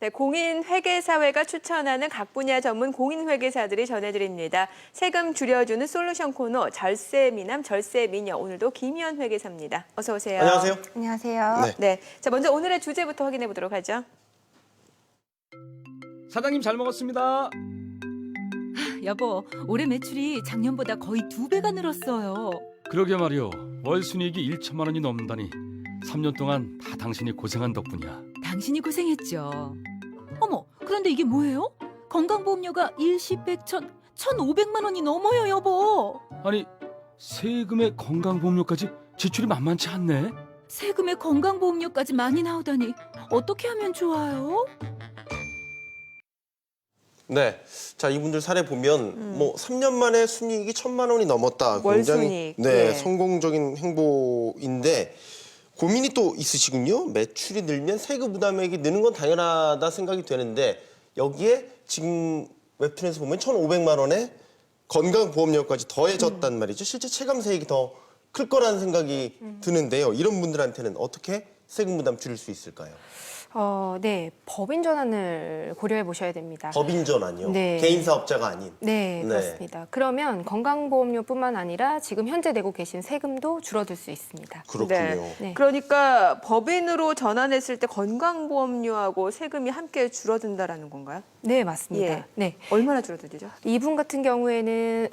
네, 공인회계사회가 추천하는 각 분야 전문 공인회계사들이 전해드립니다. 세금 줄여주는 솔루션 코너 절세미남 절세미녀. 오늘도 김희연 회계사입니다. 어서 오세요. 안녕하세요. 안녕하세요. 네. 네, 자 먼저 오늘의 주제부터 확인해 보도록 하죠. 사장님 잘 먹었습니다. 여보, 올해 매출이 작년보다 거의 2배가 늘었어요. 그러게 말이요. 월 순이익이 1천만 원이 넘는다니 3년 동안 다 당신이 고생한 덕분이야. 당신이 고생했죠. 어머, 그런데 이게 뭐예요? 건강보험료가 일시 100, 1,500만 원이 넘어요, 여보. 아니 세금에 건강보험료까지 지출이 만만치 않네. 세금에 건강보험료까지 많이 나오다니 어떻게 하면 좋아요? 네. 자, 이분들 사례 보면 뭐 3년 만에 순이익이 1,000만 원이 넘었다. 월 굉장히 순이익. 네, 예. 성공적인 행보인데 고민이 또 있으시군요. 매출이 늘면 세금 부담액이 느는 건 당연하다 생각이 되는데 여기에 지금 웹툰에서 보면 1,500만 원에 건강보험료까지 더해졌단 말이죠. 실제 체감세액이 더 클 거라는 생각이 드는데요. 이런 분들한테는 어떻게 세금 부담 줄일 수 있을까요? 네, 법인 전환을 고려해 보셔야 됩니다. 법인 전환이요? 네. 개인 사업자가 아닌. 네, 네. 그렇습니다. 그러면 건강보험료뿐만 아니라 지금 현재 내고 계신 세금도 줄어들 수 있습니다. 그렇군요. 네. 그러니까 법인으로 전환했을 때 건강보험료하고 세금이 함께 줄어든다라는 건가요? 네, 맞습니다. 예. 네. 얼마나 줄어들죠? 이분 같은 경우에는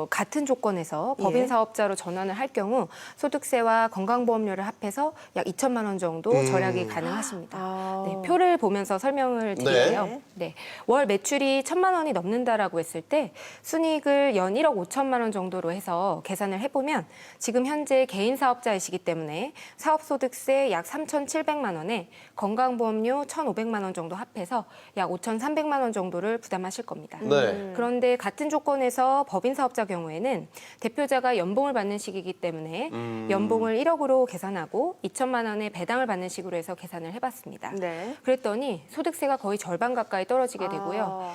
같은 조건에서 예. 법인 사업자로 전환을 할 경우 소득세와 건강보험료를 합해서 약 2천만 원 정도 절약이 가능하십니다. 네, 표를 보면서 설명을 드릴게요. 네. 월 매출이 1,000만 원이 넘는다라고 했을 때 순이익을 연 1억 5천만 원 정도로 해서 계산을 해보면 지금 현재 개인 사업자이시기 때문에 사업소득세 약 3,700만 원에 건강보험료 1,500만 원 정도 합해서 약 5,300만 원 정도를 부담하실 겁니다. 네. 그런데 같은 조건에서 법인 사업자 경우에는 대표자가 연봉을 받는 시기이기 때문에 연봉을 1억으로 계산하고 2천만 원의 배당을 받는 식으로 해서 계산을 해봤습니다. 네. 그랬더니 소득세가 거의 절반 가까이 떨어지게 되고요.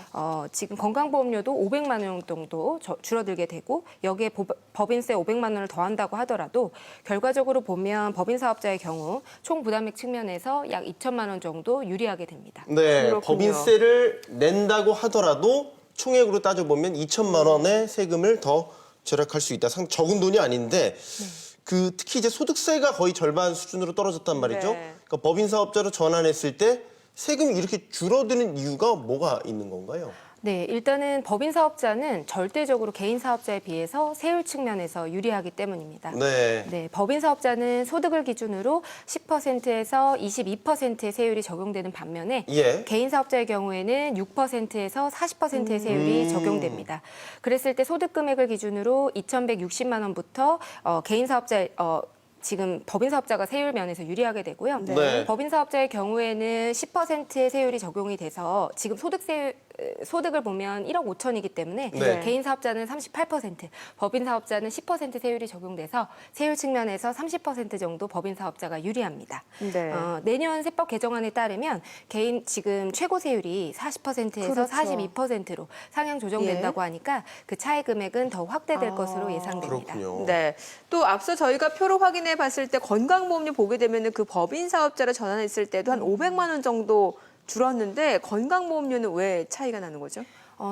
지금 건강보험료도 500만 원 정도 줄어들게 되고 여기에 법인세 500만 원을 더한다고 하더라도 결과적으로 보면 법인 사업자의 경우 총 부담액 측면에서 약 2천만 원 정도 유리하게 됩니다. 네, 그렇군요. 법인세를 낸다고 하더라도 총액으로 따져보면 2천만 원의 세금을 더 절약할 수 있다. 적은 돈이 아닌데 특히 이제 소득세가 거의 절반 수준으로 떨어졌단 말이죠. 네. 그러니까 법인 사업자로 전환했을 때 세금이 이렇게 줄어드는 이유가 뭐가 있는 건가요? 네, 일단은 법인 사업자는 절대적으로 개인 사업자에 비해서 세율 측면에서 유리하기 때문입니다. 네. 네, 법인 사업자는 소득을 기준으로 10%에서 22%의 세율이 적용되는 반면에 예. 개인 사업자의 경우에는 6%에서 40%의 세율이 적용됩니다. 그랬을 때 소득 금액을 기준으로 2,160만 원부터 개인 사업자 지금 법인 사업자가 세율 면에서 유리하게 되고요. 네. 법인 사업자의 경우에는 10%의 세율이 적용이 돼서 지금 소득을 보면 1억 5천이기 때문에 네. 개인 사업자는 38%, 법인 사업자는 10% 세율이 적용돼서 세율 측면에서 30% 정도 법인 사업자가 유리합니다. 네. 내년 세법 개정안에 따르면 개인 지금 최고 세율이 40%에서 그렇죠. 42%로 상향 조정된다고 하니까 그 차이 금액은 더 확대될 것으로 예상됩니다. 그렇군요. 네. 또 앞서 저희가 표로 확인해 봤을 때 건강보험료 보게 되면은 그 법인 사업자로 전환했을 때도 한 500만 원 정도 줄었는데 건강보험료는 왜 차이가 나는 거죠?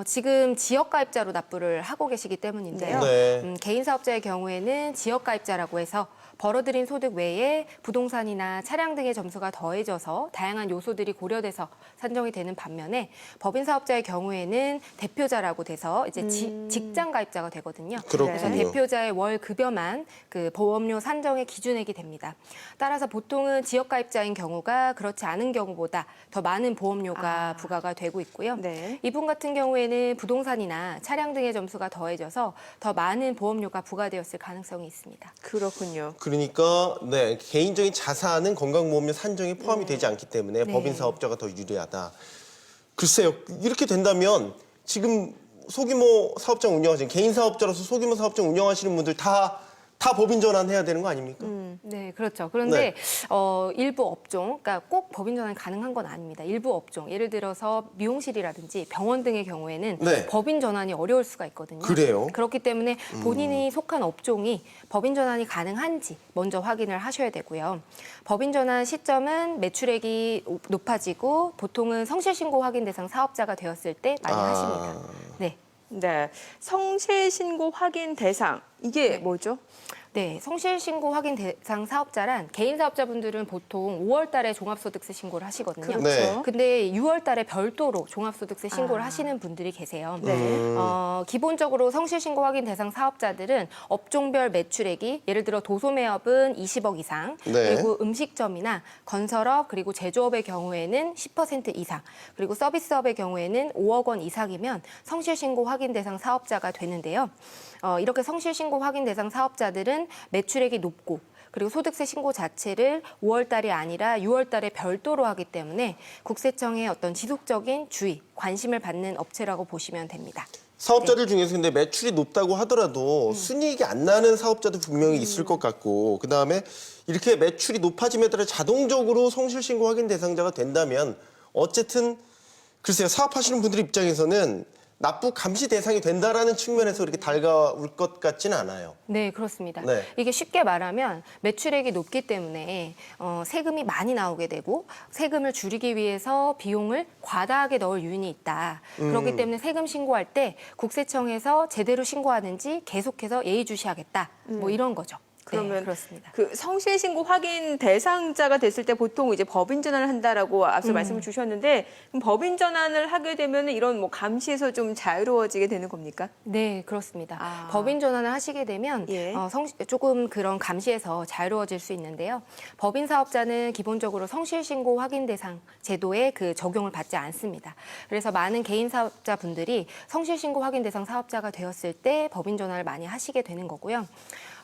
지금 지역가입자로 납부를 하고 계시기 때문인데요. 네. 개인 사업자의 경우에는 지역가입자라고 해서 벌어들인 소득 외에 부동산이나 차량 등의 점수가 더해져서 다양한 요소들이 고려돼서 산정이 되는 반면에 법인 사업자의 경우에는 대표자라고 돼서 이제 직장 가입자가 되거든요. 그렇군요. 그래서 대표자의 월 급여만 그 보험료 산정의 기준액이 됩니다. 따라서 보통은 지역 가입자인 경우가 그렇지 않은 경우보다 더 많은 보험료가 부과가 되고 있고요. 네. 이분 같은 경우에는 부동산이나 차량 등의 점수가 더해져서 더 많은 보험료가 부과되었을 가능성이 있습니다. 그렇군요. 그러니까 네, 개인적인 자산은 건강보험료 산정에 포함이 되지 않기 때문에 네. 법인 사업자가 더 유리하다. 글쎄요, 이렇게 된다면 지금 소규모 사업장 운영하시는 개인 사업자로서 소규모 사업장 운영하시는 분들 다 다 법인 전환해야 되는 거 아닙니까? 네, 그렇죠. 그런데 네. 일부 업종, 그러니까 꼭 법인 전환이 가능한 건 아닙니다. 일부 업종, 예를 들어서 미용실이라든지 병원 등의 경우에는 네. 법인 전환이 어려울 수가 있거든요. 그래요? 그렇기 때문에 본인이 속한 업종이 법인 전환이 가능한지 먼저 확인을 하셔야 되고요. 법인 전환 시점은 매출액이 높아지고 보통은 성실신고 확인 대상 사업자가 되었을 때 많이 하십니다. 네. 네, 성실신고 확인 대상 이게 뭐죠? 네, 성실신고 확인 대상 사업자란 개인 사업자분들은 보통 5월 달에 종합소득세 신고를 하시거든요. 그렇죠. 네. 근데 6월 달에 별도로 종합소득세 신고를 아. 하시는 분들이 계세요. 네. 기본적으로 성실신고 확인 대상 사업자들은 업종별 매출액이 예를 들어 도소매업은 20억 이상, 네. 그리고 음식점이나 건설업 그리고 제조업의 경우에는 10% 이상, 그리고 서비스업의 경우에는 5억 원 이상이면 성실신고 확인 대상 사업자가 되는데요. 이렇게 성실신고 확인 대상 사업자들은 매출액이 높고 그리고 소득세 신고 자체를 5월 달이 아니라 6월 달에 별도로 하기 때문에 국세청의 어떤 지속적인 주의, 관심을 받는 업체라고 보시면 됩니다. 사업자들 중에서 근데 매출이 높다고 하더라도 순이익이 안 나는 사업자도 분명히 있을 것 같고 그다음에 이렇게 매출이 높아짐에 따라 자동적으로 성실신고 확인 대상자가 된다면 어쨌든 글쎄요, 사업하시는 분들 입장에서는 납부 감시 대상이 된다라는 측면에서 이렇게 달가울 것 같지는 않아요. 네, 그렇습니다. 네. 이게 쉽게 말하면 매출액이 높기 때문에 세금이 많이 나오게 되고 세금을 줄이기 위해서 비용을 과다하게 넣을 요인이 있다. 그렇기 때문에 세금 신고할 때 국세청에서 제대로 신고하는지 계속해서 예의주시하겠다. 뭐 이런 거죠. 그러면 네, 그렇습니다. 그 성실신고 확인 대상자가 됐을 때 보통 이제 법인 전환을 한다라고 앞서 말씀을 주셨는데 그럼 법인 전환을 하게 되면 이런 뭐 감시에서 좀 자유로워지게 되는 겁니까? 네, 그렇습니다. 아. 법인 전환을 하시게 되면 예. 조금 그런 감시에서 자유로워질 수 있는데요. 법인 사업자는 기본적으로 성실신고 확인 대상 제도에 그 적용을 받지 않습니다. 그래서 많은 개인 사업자분들이 성실신고 확인 대상 사업자가 되었을 때 법인 전환을 많이 하시게 되는 거고요.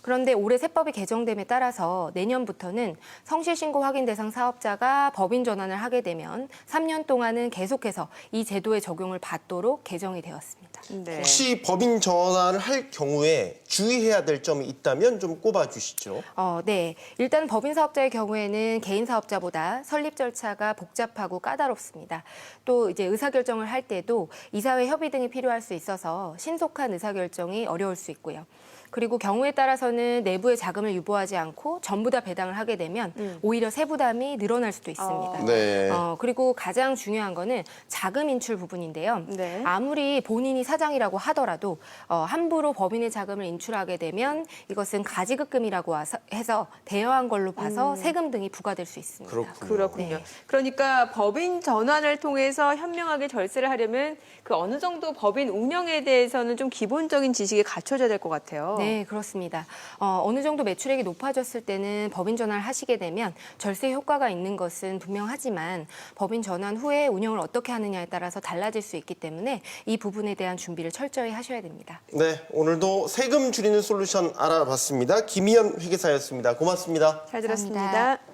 그런데 올해 세법이 개정됨에 따라서 내년부터는 성실신고 확인 대상 사업자가 법인 전환을 하게 되면 3년 동안은 계속해서 이 제도의 적용을 받도록 개정이 되었습니다. 네. 혹시 법인 전환을 할 경우에 주의해야 될 점이 있다면 좀 꼽아주시죠. 네. 일단 법인 사업자의 경우에는 개인 사업자보다 설립 절차가 복잡하고 까다롭습니다. 또 이제 의사결정을 할 때도 이사회 협의 등이 필요할 수 있어서 신속한 의사결정이 어려울 수 있고요. 그리고 경우에 따라서는 내부의 자금을 유보하지 않고 전부 다 배당을 하게 되면 오히려 세부담이 늘어날 수도 있습니다. 네. 그리고 가장 중요한 거는 자금 인출 부분인데요. 네. 아무리 본인이 사장이라고 하더라도 함부로 법인의 자금을 인출하게 되면 이것은 가지급금이라고 해서 대여한 걸로 봐서 세금 등이 부과될 수 있습니다. 그렇군요. 네. 그러니까 법인 전환을 통해서 현명하게 절세를 하려면 그 어느 정도 법인 운영에 대해서는 좀 기본적인 지식이 갖춰져야 될 것 같아요. 네, 그렇습니다. 어느 정도 매출액이 높아졌을 때는 법인 전환을 하시게 되면 절세 효과가 있는 것은 분명하지만 법인 전환 후에 운영을 어떻게 하느냐에 따라서 달라질 수 있기 때문에 이 부분에 대한 준비를 철저히 하셔야 됩니다. 네, 오늘도 세금 줄이는 솔루션 알아봤습니다. 김희연 회계사였습니다. 고맙습니다. 잘 들었습니다. 감사합니다.